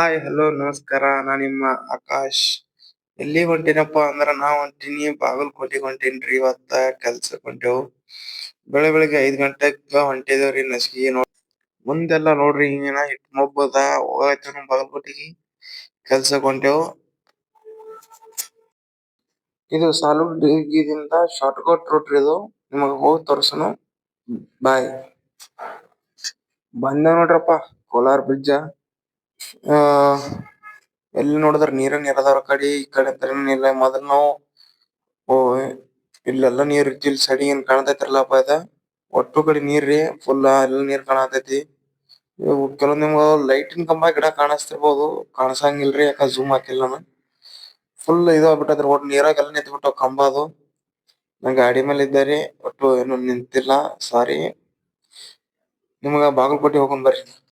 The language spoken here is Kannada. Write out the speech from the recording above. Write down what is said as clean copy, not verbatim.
ಹಾಯ್ ಹಲೋ ನಮಸ್ಕಾರ ನಾನ್ ನಿಮ್ಮ ಆಕಾಶ್. ಎಲ್ಲಿಗ್ ಹೊಂಟೀನಪ್ಪಾ ಅಂದ್ರ ನಾ ಹೊಂಟೀನಿ ಬಾಗಲಕೋಟೆಗ್ ಹೊಂಟೇನ್ರಿ ಇವತ್ತ ಕೆಲ್ಸಕ್ ಹೊಂಟೇವು. ಬೆಳಿಗ್ಗೆ 5 ಗಂಟೆಗ್ ಹೊಂಟಿದೇವ್ರಿ ನಸ್ಕಿ ಮುಂದೆಲ್ಲಾ ನೋಡ್ರಿ ಹಿಂಗೇನ ಮೊಬ್ಬದ ಹೋಗಾತಿವ್ ನಮ್ ಬಾಗಲಕೋಟಿಗಿ ಕೆಲ್ಸಕ್ ಹೊಂಟೇವು. ಇದು ಸಾಲುರ್ಗಿದಿಂದ ಶಾರ್ಟ್ಕಟ್ ರೂಟ್ ಇದು ನಿಮಗ್ ಹೋಗಿ ತೋರ್ಸನು ಬಾಯ್. ಬಂದೇವ್ ನೋಡ್ರಪ್ಪಾ ಕೋಲಾರ್ ಬ್ರಿಡ್ಜ. ಆ ಎಲ್ಲಿ ನೋಡಿದ್ರ ನೀರ ಅದಾವ್ರಿ ಆಕಡಿ ಈಕಡೆ ಅಂತ್ರ ಏನಿಲ್ಲ ಮೊದಲ್ ನಾವು ಇಲ್ಲೆಲ್ಲಾ ನೀರ್ ಇತ್ತು ಇಲ್ಲಿ ಸೈಡಿಗ್ ಏನ್ ಕಾಣತೈತ್ರಲ್ಲಪ್ಪ ಇದ ಒಟ್ಟು ಕಡಿ ನೀರ್ರಿ ಫುಲ್ ಎಲ್ಲ ನೀರ್ ಕಾಣತೈತಿ. ಇವು ಕೆಲವ್ ನಿಮ್ಗ ಲೈಟಿನ್ ಕಂಬ ಗಿಡ ಕಾಣಸ್ತಿರ್ಬೋದು ಕಾಣಸಂಗಿಲ್ರಿ ಯಾಕ ಜೂಮ್ ಹಾಕಿಲ್ ನಾನು. ಫುಲ್ ಇದು ಆಗ್ಬಿಟ್ಟೈತ್ರಿ ಒಟ್ ನೀರಾಗೆಲ್ಲ ನಿಂತ್ ಬಿಟ್ಟಾವ್ ಕಂಬ ಅದು. ನಾ ಗಾಡಿ ಮೇಲೆ ಇದ್ದೇರಿ ಒಟ್ಟು ಏನು ನಿಂತಿಲ್ಲ ಸಾರಿ. ನಿಮ್ಗ ಬಾಗಲಕೋಟೆ ಹೋಗೋಣ ಬರ್ರಿ.